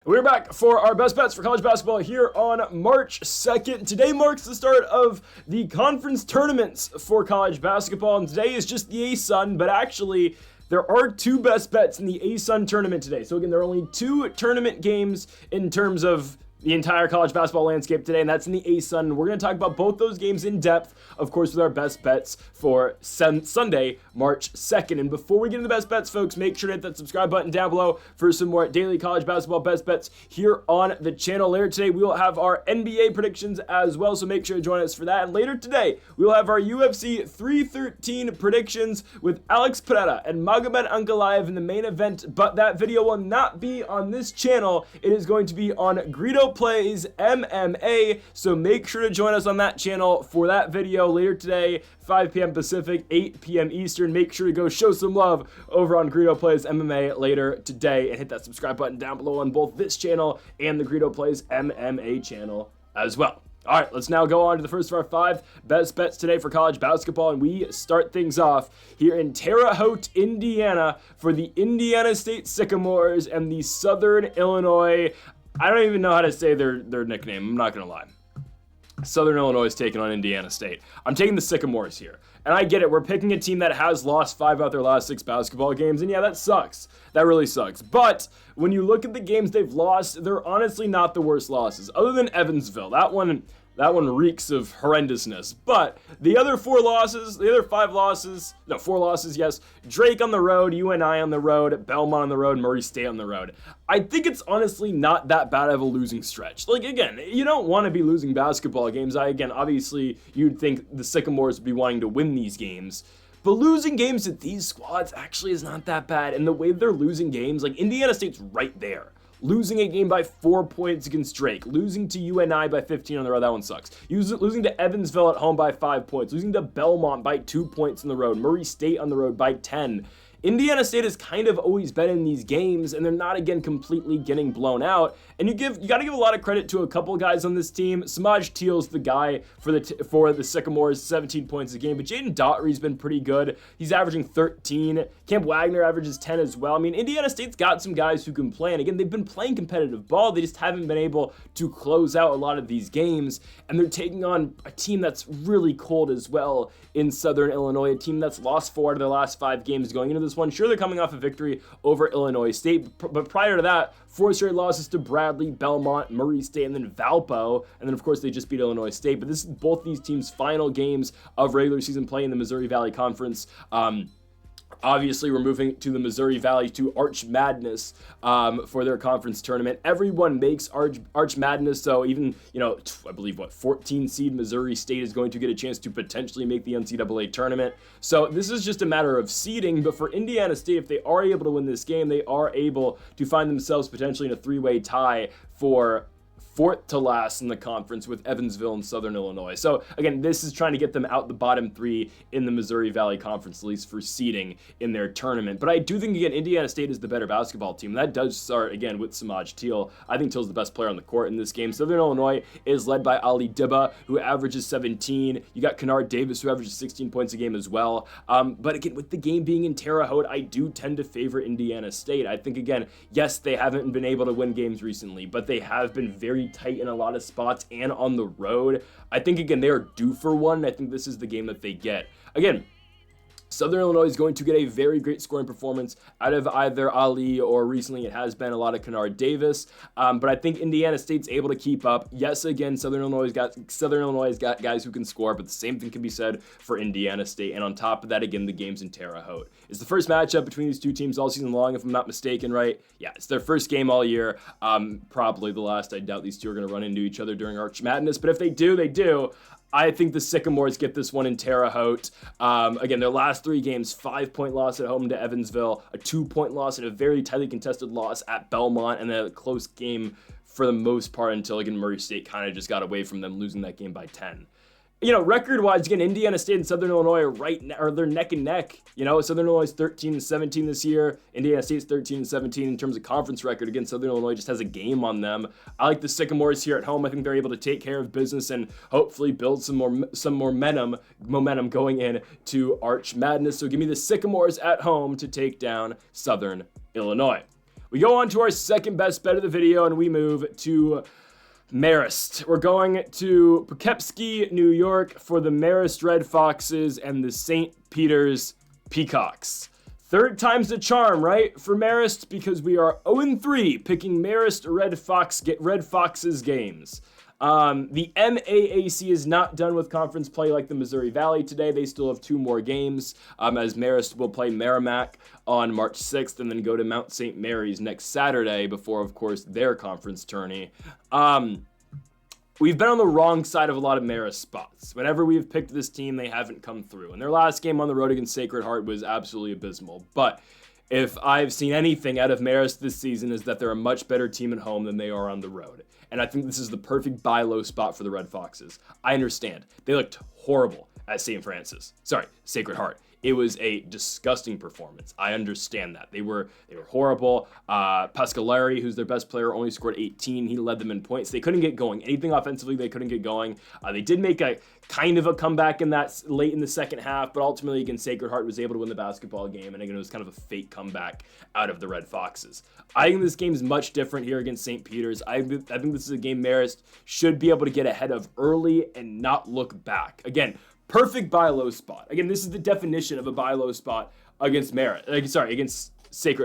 We're back for our best bets for college basketball here on March 2nd. Today marks the start of the conference tournaments for college basketball, and today is just the ASUN, but actually there are two best bets in the ASUN tournament today. So again, there are only two tournament games in terms of the entire college basketball landscape today, and that's in the ASUN. We're going to talk about both those games in depth, of course, with our best bets for Sunday, March 2nd. And before we get into the best bets, folks, make sure to hit that subscribe button down below for some more daily college basketball best bets here on the channel. Later today, we will have our NBA predictions as well, so make sure to join us for that. And later today, we will have our UFC 313 predictions with Alex Pereira and Magomed Ankalaev in the main event, but that video will not be on this channel. It is going to be on Greedo Plays MMA, so make sure to join us on that channel for that video later today, 5 p.m. Pacific, 8 p.m. Eastern. Make sure to go show some love over on Greedo Plays MMA later today and hit that subscribe button down below on both this channel and the Greedo Plays MMA channel as well. All right, let's now go on to the first of our 5 best bets today for college basketball, and we start things off here in Terre Haute, Indiana, for the Indiana State Sycamores and the Southern Illinois. I don't even know how to say their nickname, I'm not going to lie. Southern Illinois is taking on Indiana State. I'm taking the Sycamores here. And I get it, we're picking a team that has lost 5 out their last 6 basketball games, and yeah, that sucks. That really sucks. But when you look at the games they've lost, they're honestly not the worst losses. Other than Evansville, that one reeks of horrendousness. But the other 4 losses, yes. Drake on the road, UNI on the road, Belmont on the road, Murray State on the road. I think it's honestly not that bad of a losing stretch. Like, again, you don't want to be losing basketball games. Obviously, you'd think the Sycamores would be wanting to win these games. But losing games to these squads actually is not that bad. And the way they're losing games, like, Indiana State's right there. Losing a game by 4 points against Drake. Losing to UNI by 15 on the road. That one sucks. Losing to Evansville at home by 5 points. Losing to Belmont by 2 points on the road. Murray State on the road by 10. Indiana State has kind of always been in these games, and they're not, again, completely getting blown out. And you got to give a lot of credit to a couple guys on this team. Samaj Teal's the guy for the Sycamores, 17 points a game. But Jaden Daughtry's been pretty good. He's averaging 13. Camp Wagner averages 10 as well. I mean, Indiana State's got some guys who can play. And again, they've been playing competitive ball. They just haven't been able to close out a lot of these games. And they're taking on a team that's really cold as well in Southern Illinois, a team that's lost 4 out of their last 5 games going into this one. Sure, they're coming off a victory over Illinois State, but prior to that, 4 straight losses to Bradley, Belmont, Murray State, and then Valpo, and then of course they just beat Illinois State. But this is both these teams' final games of regular season play in the Missouri Valley Conference. Obviously, we're moving to the Missouri Valley to Arch Madness for their conference tournament. Everyone makes Arch Madness, so even, I believe, 14 seed Missouri State is going to get a chance to potentially make the NCAA tournament. So this is just a matter of seeding, but for Indiana State, if they are able to win this game, they are able to find themselves potentially in a 3-way tie for 4th to last in the conference with Evansville and Southern Illinois. So again, this is trying to get them out the bottom 3 in the Missouri Valley Conference, at least for seeding in their tournament. But I do think, again, Indiana State is the better basketball team. That does start, again, with Samaj Teal. I think Teal's the best player on the court in this game. Southern Illinois is led by Ali Dibba, who averages 17. You got Kennard Davis, who averages 16 points a game as well. But again, with the game being in Terre Haute, I do tend to favor Indiana State. I think, again, yes, they haven't been able to win games recently, but they have been very tight in a lot of spots and on the road. I think, again, they are due for one. I think this is the game that they get. Again, Southern Illinois is going to get a very great scoring performance out of either Ali or recently it has been a lot of Kennard Davis. But I think Indiana State's able to keep up. Yes, again, Southern Illinois has got guys who can score, but the same thing can be said for Indiana State. And on top of that, again, the game's in Terre Haute. It's the first matchup between these two teams all season long, if I'm not mistaken, right? Yeah, it's their first game all year. Probably the last. I doubt these two are going to run into each other during Arch Madness, but if they do, they do. I think the Sycamores get this one in Terre Haute. Again, their last 3 games, 5-point loss at home to Evansville, a 2-point loss, and a very tightly contested loss at Belmont, and then a close game for the most part until, again, Murray State kind of just got away from them, losing that game by 10. Record-wise, again, Indiana State and Southern Illinois are they're neck and neck. Southern Illinois is 13-17 this year. Indiana State's 13-17 in terms of conference record. Again, Southern Illinois just has a game on them. I like the Sycamores here at home. I think they're able to take care of business and hopefully build some momentum going in to Arch Madness. So give me the Sycamores at home to take down Southern Illinois. We go on to our second best bet of the video, and we move to Marist. We're going to Poughkeepsie, New York for the Marist Red Foxes and the St. Peter's Peacocks. Third time's the charm, right, for Marist, because we are 0-3 picking Marist Red Foxes games. The NAAC is not done with conference play like the Missouri Valley today. They still have 2 more games, as Marist will play Merrimack on March 6th and then go to Mount St. Mary's next Saturday before, of course, their conference tourney. We've been on the wrong side of a lot of Marist spots. Whenever we've picked this team, they haven't come through. And their last game on the road against Sacred Heart was absolutely abysmal. But if I've seen anything out of Marist this season is that they're a much better team at home than they are on the road. And I think this is the perfect buy low spot for the Red Foxes. I understand. They looked horrible at Sacred Heart. It was a disgusting performance. I understand that. They were horrible. Pascalari, who's their best player, only scored 18. He led them in points. They couldn't get going. Anything offensively, they couldn't get going. They did make a kind of a comeback in that late in the second half, but ultimately against Sacred Heart was able to win the basketball game, and again, it was kind of a fake comeback out of the Red Foxes. I think this game is much different here against St. Peter's. I think this is a game Marist should be able to get ahead of early and not look back. Again, perfect buy low spot. Again, this is the definition of a buy low spot against against St.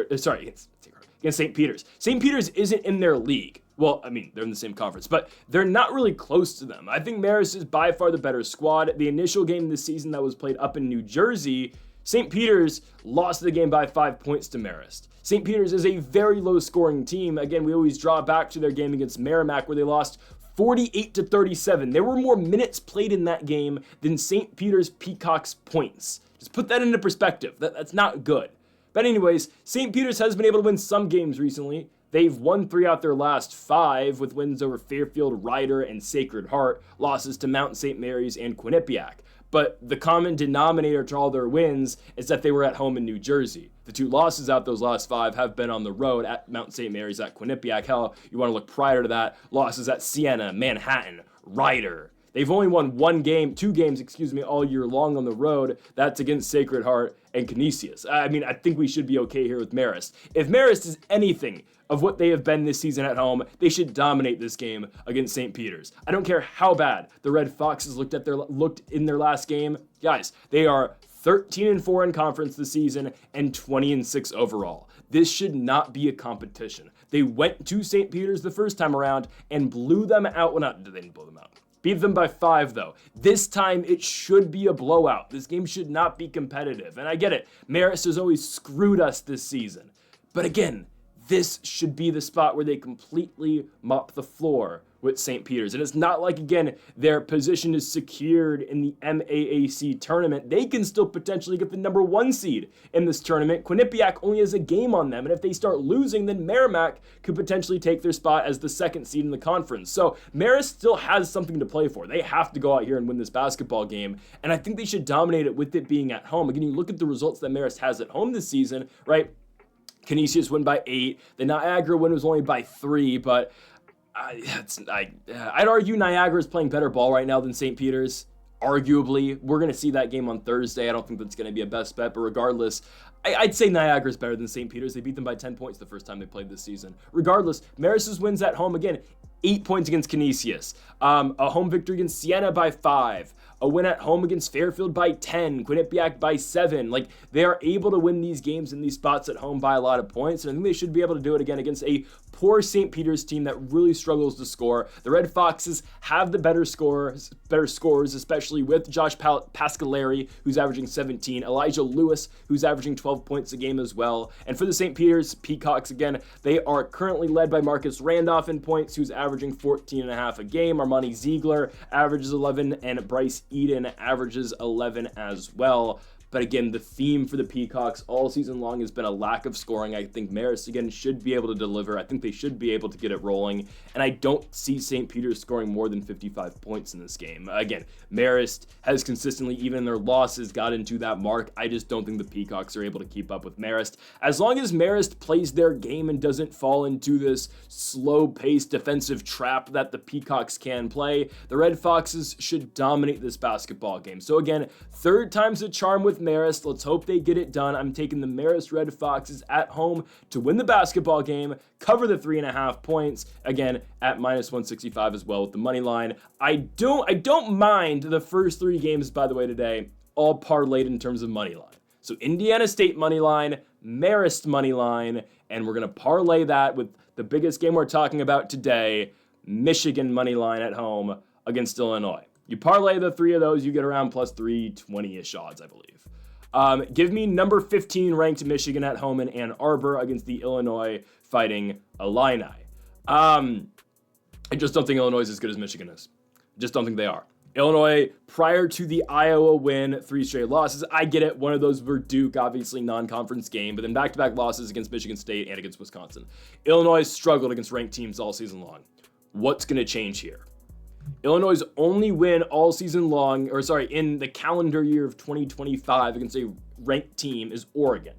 Peter's. St. Peter's isn't in their league. Well, I mean, they're in the same conference, but they're not really close to them. I think Marist is by far the better squad. The initial game this season that was played up in New Jersey, St. Peter's lost the game by 5 points to Marist. St. Peter's is a very low scoring team. Again, we always draw back to their game against Merrimack where they lost 48-37. There were more minutes played in that game than St. Peter's Peacocks points. Just put that into perspective. That's not good. But anyways, St. Peter's has been able to win some games recently. They've won 3 out their last 5 with wins over Fairfield, Ryder, and Sacred Heart, losses to Mount St. Mary's and Quinnipiac. But the common denominator to all their wins is that they were at home in New Jersey. The 2 losses out those last 5 have been on the road at Mount St. Mary's, at Quinnipiac. Hell, you want to look prior to that, losses at Siena, Manhattan, Ryder. They've only won 2 games, all year long on the road. That's against Sacred Heart and Canisius. I mean, I think we should be okay here with Marist. If Marist is anything of what they have been this season at home, they should dominate this game against St. Peter's. I don't care how bad the Red Foxes looked in their last game. Guys, they are 13-4 in conference this season and 20-6 overall. This should not be a competition. They went to St. Peter's the first time around and blew them out. Well, they didn't blow them out. Beat them by 5, though. This time, it should be a blowout. This game should not be competitive. And I get it. Marist has always screwed us this season. But again, this should be the spot where they completely mop the floor with St. Peter's. And it's not like, again, their position is secured in the NAAC tournament. They can still potentially get the number 1 seed in this tournament. Quinnipiac only has a game on them, and if they start losing, then Merrimack could potentially take their spot as the 2nd seed in the conference. So Marist still has something to play for. They have to go out here and win this basketball game, and I think they should dominate it with it being at home. Again, you look at the results that Marist has at home this season, right? Canisius win by 8. The Niagara win was only by 3, but I'd argue Niagara is playing better ball right now than St. Peter's. Arguably, we're going to see that game on Thursday. I don't think that's going to be a best bet, but regardless, I'd say Niagara is better than St. Peter's. They beat them by 10 points the first time they played this season. Regardless, Marist's wins at home, again, 8 points against Canisius, a home victory against Siena by 5, a win at home against Fairfield by 10, Quinnipiac by 7. Like, they are able to win these games in these spots at home by a lot of points, and I think they should be able to do it again against a poor St. Peter's team that really struggles to score. The Red Foxes have the better scores, especially with Josh Pascalari, who's averaging 17, Elijah Lewis, who's averaging 12 points a game as well. And for the St. Peter's Peacocks, again, they are currently led by Marcus Randolph in points, who's averaging 14.5 a game. Armani Ziegler averages 11, and Bryce Eden averages 11 as well. But again, the theme for the Peacocks all season long has been a lack of scoring. I think Marist, again, should be able to deliver. I think they should be able to get it rolling. And I don't see St. Peter's scoring more than 55 points in this game. Again, Marist has consistently, even in their losses, got into that mark. I just don't think the Peacocks are able to keep up with Marist. As long as Marist plays their game and doesn't fall into this slow-paced defensive trap that the Peacocks can play, the Red Foxes should dominate this basketball game. So again, 3rd time's a charm with Marist. Let's hope they get it done. I'm taking the Marist Red Foxes at home to win the basketball game, cover the 3.5 points, again, at -165 as well with the money line. I don't mind the first 3 games, by the way, today, all parlayed in terms of money line. So Indiana State money line, Marist money line, and we're going to parlay that with the biggest game we're talking about today, Michigan money line at home against Illinois. You parlay the 3 of those, you get around plus 320-ish odds, I believe. Give me number 15 ranked Michigan at home in Ann Arbor against the Illinois Fighting Illini. I just don't think Illinois is as good as Michigan is. Just don't think they are. Illinois, prior to the Iowa win, 3 straight losses. I get it. One of those were Duke, obviously non-conference game, but then back-to-back losses against Michigan State and against Wisconsin. Illinois struggled against ranked teams all season long. What's going to change here? Illinois' only win all season long, in the calendar year of 2025 against a ranked team is Oregon.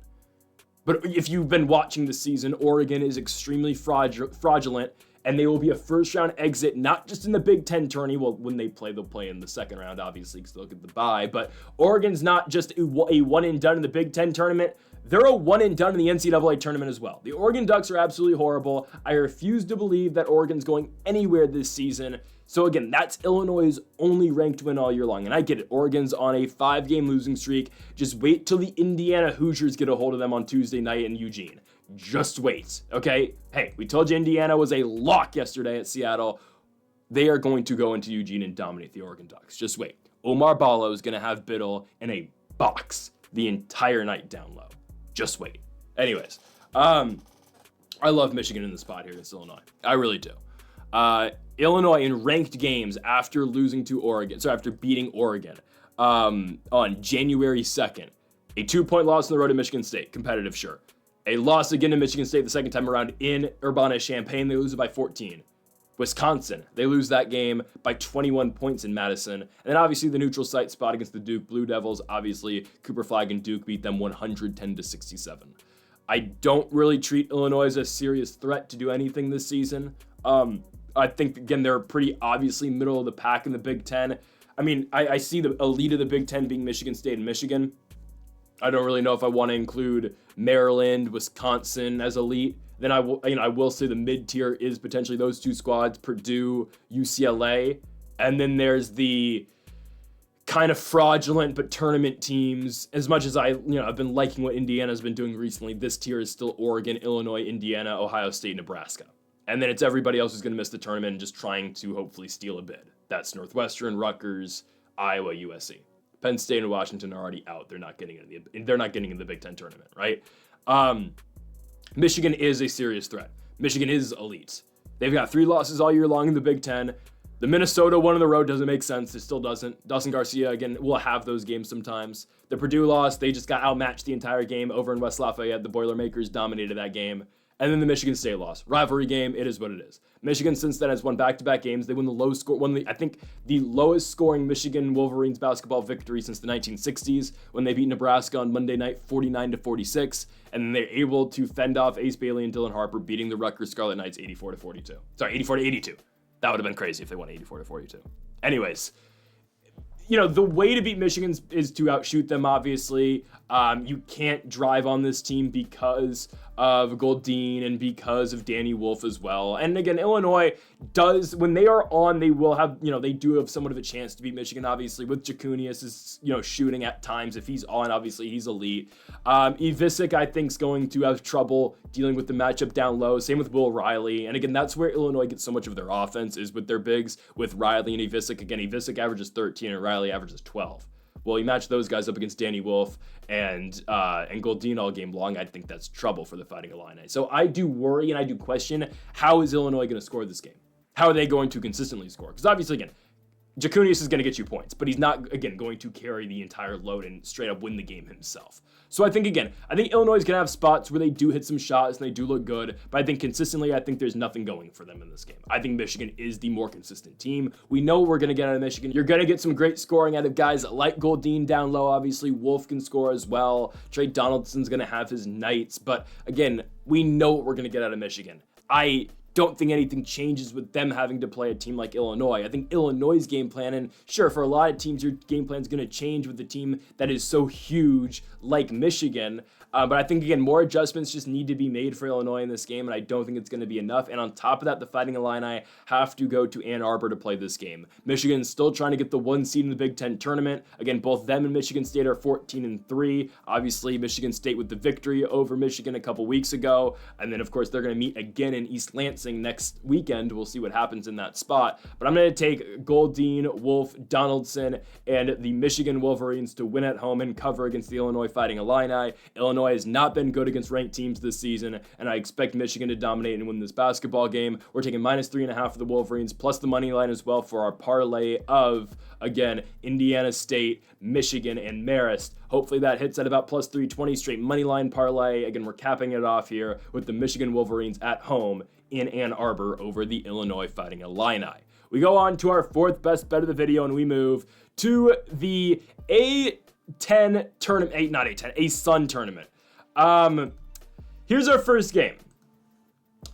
But if you've been watching the season, Oregon is extremely fraudulent, and they will be a first-round exit, not just in the Big Ten tourney. Well, when they play, they'll play in the second round, obviously, because they'll get the bye. But Oregon's not just a one-and-done in the Big Ten tournament. They're a one-and-done in the NCAA tournament as well. The Oregon Ducks are absolutely horrible. I refuse to believe that Oregon's going anywhere this season. So again, that's Illinois' only ranked win all year long. And I get it. Oregon's on a 5-game losing streak. Just wait till the Indiana Hoosiers get a hold of them on Tuesday night in Eugene. Just wait, okay? Hey, we told you Indiana was a lock yesterday at Seattle. They are going to go into Eugene and dominate the Oregon Ducks. Just wait. Omar Ballo is going to have Biddle in a box the entire night down low. Just wait. Anyways, I love Michigan in the spot here against Illinois. I really do. Illinois in ranked games after beating Oregon on January 2nd. A 2-point loss on the road to Michigan State. Competitive, sure. A loss again to Michigan State the second time around in Urbana-Champaign. They lose it by 14. Wisconsin, they lose that game by 21 points in Madison. And then obviously the neutral site spot against the Duke Blue Devils. Obviously, Cooper Flagg and Duke beat them 110-67. I don't really treat Illinois as a serious threat to do anything this season. I think, again, they're pretty obviously middle of the pack in the Big Ten. I mean, I see the elite of the Big Ten being Michigan State and Michigan. I don't really know if I want to include Maryland, Wisconsin as elite. Then I will say the mid-tier is potentially those 2 squads, Purdue, UCLA. And then there's the kind of fraudulent but tournament teams. As much as I've been liking what Indiana's been doing recently, this tier is still Oregon, Illinois, Indiana, Ohio State, Nebraska. And then it's everybody else who's going to miss the tournament and just trying to hopefully steal a bid. That's Northwestern, Rutgers, Iowa, USC. Penn State and Washington are already out. They're not getting in the Big Ten tournament, right? Michigan is a serious threat. Michigan is elite. They've got 3 losses all year long in the Big Ten. The Minnesota one on the road doesn't make sense. It still doesn't. Dawson Garcia, again, will have those games sometimes. The Purdue loss, they just got outmatched the entire game over in West Lafayette. The Boilermakers dominated that game. And then the Michigan State loss. Rivalry game, it is what it is. Michigan since then has won back-to-back games. They won the lowest scoring Michigan Wolverines basketball victory since the 1960s when they beat Nebraska on Monday night 49-46. And then they're able to fend off Ace Bailey and Dylan Harper beating the Rutgers Scarlet Knights 84-42. Sorry, 84-82. That would have been crazy if they won 84-42. Anyways, the way to beat Michigan is to outshoot them, obviously. You can't drive on this team because of Goldine and because of Danny Wolf as well. And again, Illinois does, when they are on, they will have, they do have somewhat of a chance to beat Michigan, obviously, with Jacunius is, shooting at times. If he's on, obviously, he's elite. Ivisic, I think, is going to have trouble dealing with the matchup down low. Same with Will Riley. And again, that's where Illinois gets so much of their offense is with their bigs, with Riley and Ivisic. Again, Ivisic averages 13 and Riley averages 12. Well, you match those guys up against Danny Wolf and Goldine all game long, I think that's trouble for the Fighting Illini. So I do worry and I do question, how is Illinois going to score this game? How are they going to consistently score? Because obviously, again, Jacunius is going to get you points, but he's not, again, going to carry the entire load and straight up win the game himself. So I think Illinois is going to have spots where they do hit some shots and they do look good, but I think consistently, there's nothing going for them in this game. I think Michigan is the more consistent team. We know what we're going to get out of Michigan. You're going to get some great scoring out of guys like Goldine down low. Obviously, Wolf can score as well. Trey Donaldson's going to have his nights, but again, we know what we're going to get out of Michigan. I don't think anything changes with them having to play a team like Illinois. I think Illinois' game plan, and sure, for a lot of teams, your game plan is going to change with the team that is so huge like Michigan. But I think, again, more adjustments just need to be made for Illinois in this game, and I don't think it's going to be enough. And on top of that, the Fighting Illini have to go to Ann Arbor to play this game. Michigan's still trying to get the 1 seed in the Big Ten tournament. Again, both them and Michigan State are 14-3. Obviously, Michigan State with the victory over Michigan a couple weeks ago. And then, of course, they're going to meet again in East Lansing next weekend. We'll see what happens in that spot. But I'm going to take Goldine, Wolf, Donaldson, and the Michigan Wolverines to win at home and cover against the Illinois Fighting Illini. Illinois has not been good against ranked teams this season, and I expect Michigan to dominate and win this basketball game. We're taking -3.5 for the Wolverines, plus the money line as well for our parlay of, again, Indiana State, Michigan, and Marist. Hopefully that hits at about +320 straight money line parlay. Again, we're capping it off here with the Michigan Wolverines at home in Ann Arbor over the Illinois Fighting Illini. We go on to our 4th best bet of the video, and we move to the A10 tournament, A-Sun tournament. Here's our first game.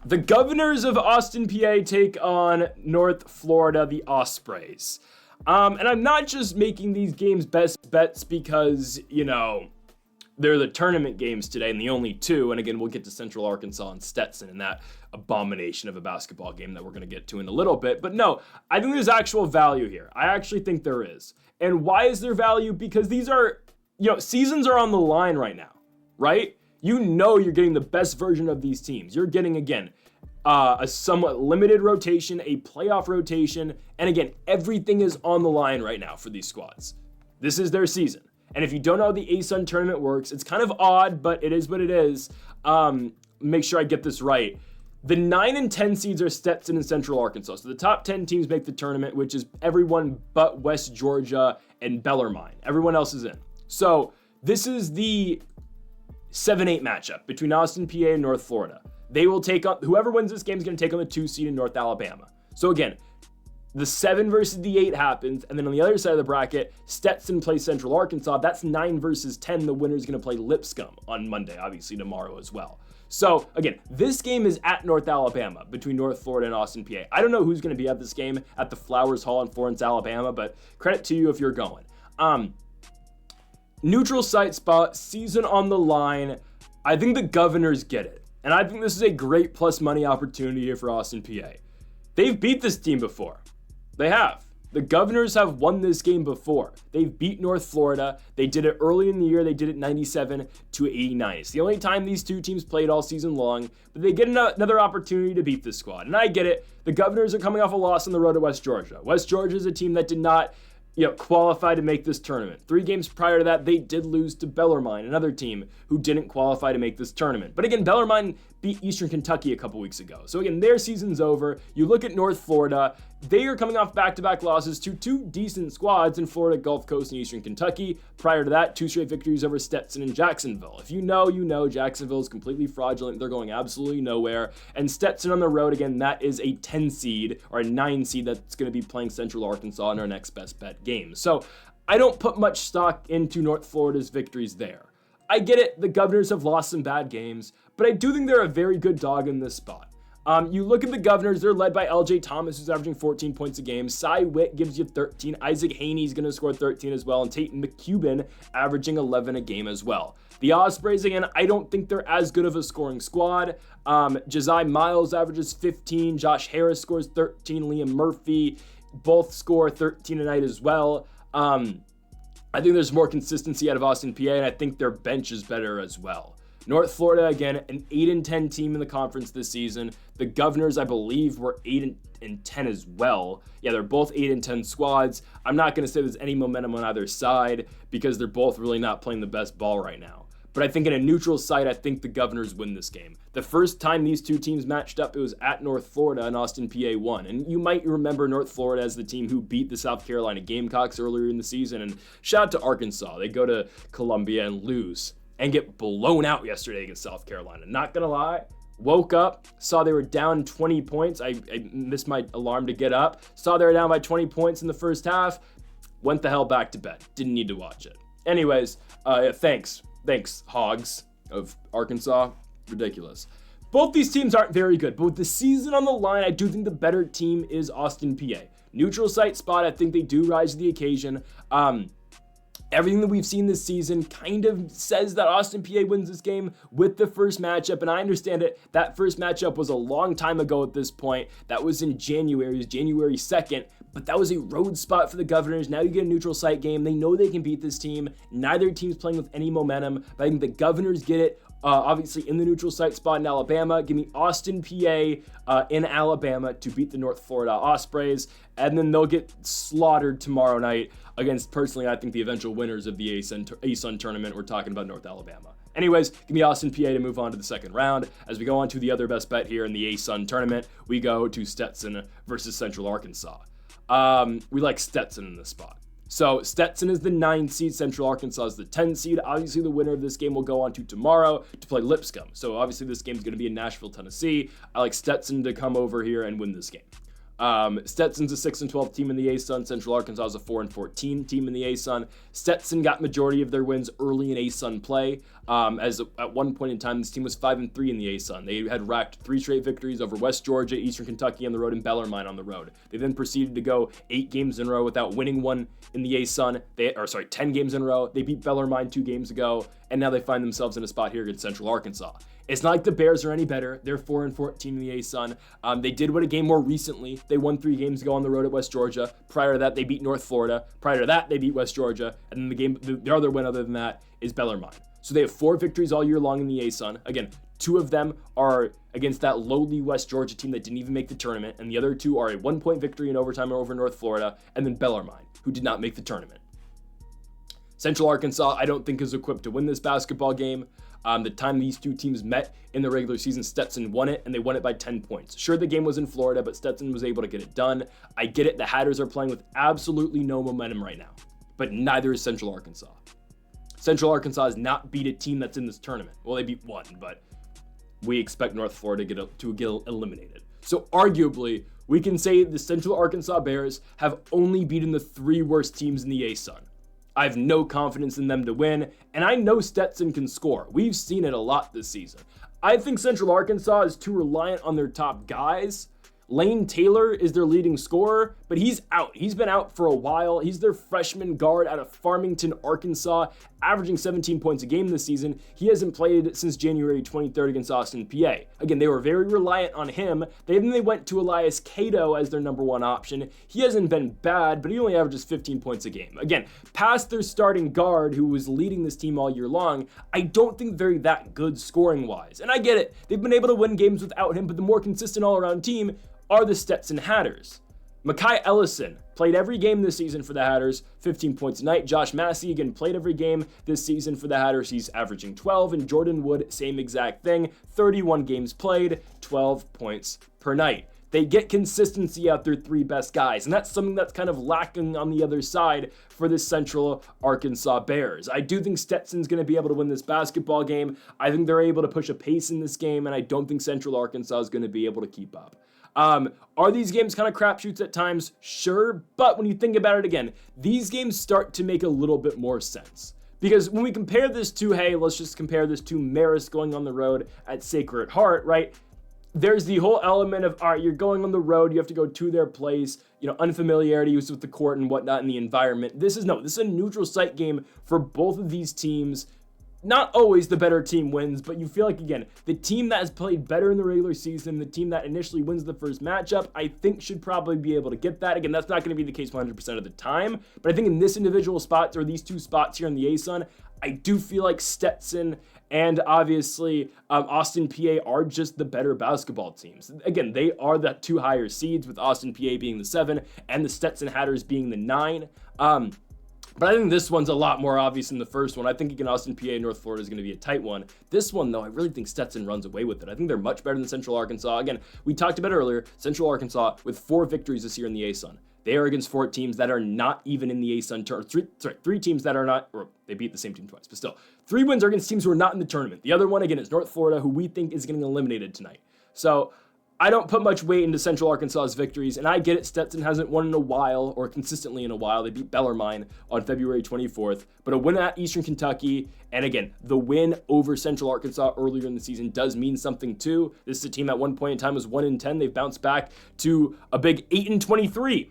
The Governors of Austin, PA take on North Florida, the Ospreys. And I'm not just making these games best bets because, you know, they're the tournament games today and the only 2. And again, we'll get to Central Arkansas and Stetson and that abomination of a basketball game that we're going to get to in a little bit. But no, I think there's actual value here. I actually think there is. And why is there value? Because these are, you know, seasons are on the line right now, right? You know you're getting the best version of these teams. You're getting, again, a somewhat limited rotation, a playoff rotation, and again, everything is on the line right now for these squads. This is their season. And if you don't know how the A-Sun tournament works, it's kind of odd, but it is what it is. Make sure I get this right. The 9 and 10 seeds are Stetson and Central Arkansas. So the top 10 teams make the tournament, which is everyone but West Georgia and Bellarmine. Everyone else is in. So this is the 7-8 matchup between Austin, PA, and North Florida. They will take on, whoever wins this game is going to take on the 2 seed in North Alabama. So again, the 7 versus the 8 happens, and then on the other side of the bracket, Stetson plays Central Arkansas. That's 9 versus 10. The winner is going to play Lipscomb on Monday, obviously tomorrow as well. So again, this game is at North Alabama between North Florida and Austin, PA. I don't know who's going to be at this game at the Flowers Hall in Florence, Alabama, but credit to you if you're going. Neutral site spot, season on the line. I think the Governors get it. And I think this is a great plus money opportunity here for Austin, PA. They've beat this team before. They have. The Governors have won this game before. They've beat North Florida. They did it early in the year. They did it 97-89. It's the only time these two teams played all season long, but they get another opportunity to beat this squad. And I get it. The Governors are coming off a loss on the road to West Georgia. West Georgia is a team that did not qualify to make this tournament. 3 games prior to that, they did lose to Bellarmine, another team who didn't qualify to make this tournament. But again, Bellarmine beat Eastern Kentucky a couple weeks ago. So again, their season's over. You look at North Florida, they are coming off back-to-back losses to 2 decent squads in Florida, Gulf Coast, and Eastern Kentucky. Prior to that, 2 straight victories over Stetson and Jacksonville. If you know, you know Jacksonville is completely fraudulent. They're going absolutely nowhere. And Stetson on the road, again, that is a 10 seed or a 9 seed that's going to be playing Central Arkansas in our next best bet game. So I don't put much stock into North Florida's victories there. I get it, the Governors have lost some bad games, but I do think they're a very good dog in this spot. You look at the Governors, they're led by LJ Thomas, who's averaging 14 points a game. Cy Witt gives you 13. Isaac Haney's going to score 13 as well. And Tate McCubbin averaging 11 a game as well. The Ospreys, again, I don't think they're as good of a scoring squad. Josiah Miles averages 15. Josh Harris scores 13. Liam Murphy both score 13 a night as well. I think there's more consistency out of Austin, PA, and I think their bench is better as well. North Florida, again, an 8-10 team in the conference this season. The Governors, I believe, were 8-10 as well. Yeah, they're both 8-10 squads. I'm not going to say there's any momentum on either side because they're both really not playing the best ball right now. But I think in a neutral site, I think the Governors win this game. The first time these two teams matched up, it was at North Florida and Austin, PA won. And you might remember North Florida as the team who beat the South Carolina Gamecocks earlier in the season. And shout out to Arkansas. They go to Columbia and lose and get blown out yesterday against South Carolina. Not gonna lie, woke up, saw they were down 20 points. I missed my alarm to get up. Saw they were down by 20 points in the first half. Went the hell back to bed. Didn't need to watch it. Anyways, thanks, Hogs of Arkansas. Ridiculous. Both these teams aren't very good, but with the season on the line, I do think the better team is Austin Peay. Neutral site spot, I think they do rise to the occasion. Everything that we've seen this season kind of says that Austin Peay wins this game with the first matchup, and I understand it. That first matchup was a long time ago at this point. That was in January, it was January 2nd, but that was a road spot for the Governors. Now you get a neutral site game. They know they can beat this team. Neither team's playing with any momentum, but I think the Governors get it. Obviously in the neutral site spot in Alabama. Give me Austin Peay in Alabama to beat the North Florida Ospreys, and then they'll get slaughtered tomorrow night against, personally, I think the eventual winners of the ASUN tournament. We're talking about North Alabama. Anyways, give me Austin Peay to move on to the second round. As we go on to the other best bet here in the ASUN tournament, we go to Stetson versus Central Arkansas. We like Stetson in this spot. So Stetson is the 9 seed, Central Arkansas is the 10 seed. Obviously, the winner of this game will go on to tomorrow to play Lipscomb. So obviously, this game is going to be in Nashville, Tennessee. I like Stetson to come over here and win this game. Stetson's a 6-12 team in the ASUN. Central Arkansas is a 4-14 team in the ASUN. Stetson got majority of their wins early in ASUN play. As at one point in time, this team was 5-3 in the ASUN. They had racked 3 straight victories over West Georgia, Eastern Kentucky on the road, and Bellarmine on the road. They then proceeded to go 8 games in a row without winning one in the ASUN. 10 games in a row. They beat Bellarmine 2 games ago, and now they find themselves in a spot here against Central Arkansas. It's not like the Bears are any better. They're 4-14 in the ASUN. They did win a game more recently. They won 3 games ago on the road at West Georgia. Prior to that, they beat North Florida. Prior to that, they beat West Georgia. And then the other win other than that is Bellarmine. So they have 4 victories all year long in the ASUN. Again, 2 of them are against that lowly West Georgia team that didn't even make the tournament. And the other 2 are a 1-point victory in overtime over North Florida. And then Bellarmine, who did not make the tournament. Central Arkansas, I don't think, is equipped to win this basketball game. The time these 2 teams met in the regular season, Stetson won it, and they won it by 10 points. Sure, the game was in Florida, but Stetson was able to get it done. I get it. The Hatters are playing with absolutely no momentum right now, but neither is Central Arkansas. Central Arkansas has not beat a team that's in this tournament. Well, they beat 1, but we expect North Florida to get eliminated. So arguably, we can say the Central Arkansas Bears have only beaten the 3 worst teams in the ASUN. I have no confidence in them to win, and I know Stetson can score. We've seen it a lot this season. I think Central Arkansas is too reliant on their top guys. Lane Taylor is their leading scorer, but he's out. He's been out for a while. He's their freshman guard out of Farmington, Arkansas, averaging 17 points a game this season. He hasn't played since January 23rd against Austin Peay. Again, they were very reliant on him. Then they went to Elias Cato as their number 1 option. He hasn't been bad, but he only averages 15 points a game. Again, past their starting guard, who was leading this team all year long, I don't think they're that good scoring-wise. And I get it. They've been able to win games without him, but the more consistent all-around team are the Stetson Hatters. Makai Ellison played every game this season for the Hatters, 15 points a night. Josh Massey, again, played every game this season for the Hatters. He's averaging 12. And Jordan Wood, same exact thing, 31 games played, 12 points per night. They get consistency out their 3 best guys, and that's something that's kind of lacking on the other side for the Central Arkansas Bears. I do think Stetson's going to be able to win this basketball game. I think they're able to push a pace in this game, and I don't think Central Arkansas is going to be able to keep up. Are these games kind of crapshoots at times? Sure, but when you think about it again, these games start to make a little bit more sense. Because when we compare this to, hey, let's just compare this to Marist going on the road at Sacred Heart, right? There's the whole element of, all right, you're going on the road, you have to go to their place, unfamiliarity with the court and whatnot and the environment. This is a neutral site game for both of these teams. Not always the better team wins, but you feel like, again, the team that has played better in the regular season, the team that initially wins the first matchup, I think should probably be able to get that. Again, that's not going to be the case 100% of the time, but I think in this individual spot, or these 2 spots here in the ASUN, I do feel like Stetson and obviously Austin Peay are just the better basketball teams. Again, they are the 2 higher seeds, with Austin Peay being the 7 and the Stetson Hatters being the 9. But I think this one's a lot more obvious than the first one. I think again, Austin Peay and North Florida is going to be a tight one. This one, though, I really think Stetson runs away with it. I think they're much better than Central Arkansas. Again, we talked about it earlier, Central Arkansas with 4 victories this year in the ASUN. They are against 4 teams that are not even in the ASUN tournament. 3 teams that are not, or they beat the same team twice, but still. 3 wins are against teams who are not in the tournament. The other one, again, is North Florida, who we think is getting eliminated tonight. So I don't put much weight into Central Arkansas's victories, and I get it, Stetson hasn't won in a while, or consistently in a while. They beat Bellarmine on February 24th, but a win at Eastern Kentucky, and again, the win over Central Arkansas earlier in the season does mean something too. This is a team at one point in time was 1-10. They've bounced back to a big 8-23.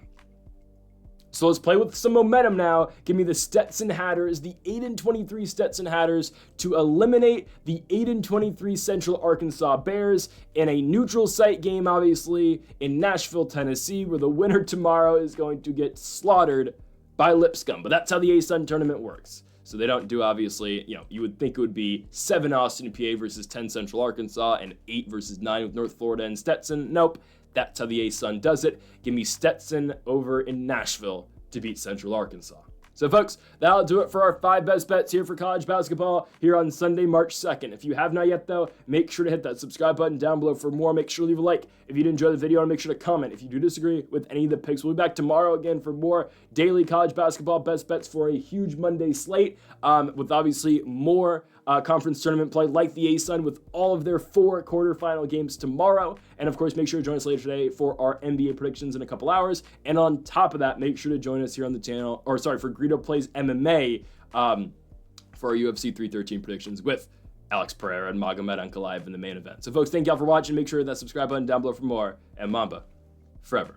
So let's play with some momentum now. Give me the Stetson Hatters, the 8-23 Stetson Hatters, to eliminate the 8-23 Central Arkansas Bears in a neutral site game, obviously, in Nashville, Tennessee, where the winner tomorrow is going to get slaughtered by Lipscomb. But that's how the ASUN tournament works. So they don't do, obviously, you would think it would be 7 Austin Peay versus 10 Central Arkansas and 8 versus 9 with North Florida and Stetson. Nope. That's how the ASUN does it. Give me Stetson over in Nashville to beat Central Arkansas. So folks, that'll do it for our 5 best bets here for college basketball here on Sunday, March 2nd. If you have not yet though, make sure to hit that subscribe button down below for more. Make sure to leave a like if you did enjoy the video, and make sure to comment if you do disagree with any of the picks. We'll be back tomorrow again for more daily college basketball best bets for a huge Monday slate, with obviously more conference tournament play like the ASUN with all of their 4 quarterfinal games tomorrow. And of course, make sure to join us later today for our NBA predictions in a couple hours. And on top of that, make sure to join us here on the channel, for Greedo Plays MMA, for our UFC 313 predictions with Alex Pereira and Magomed Ankalaev in the main event. So folks, thank y'all for watching. Make sure to hit that subscribe button down below for more. And Mamba forever.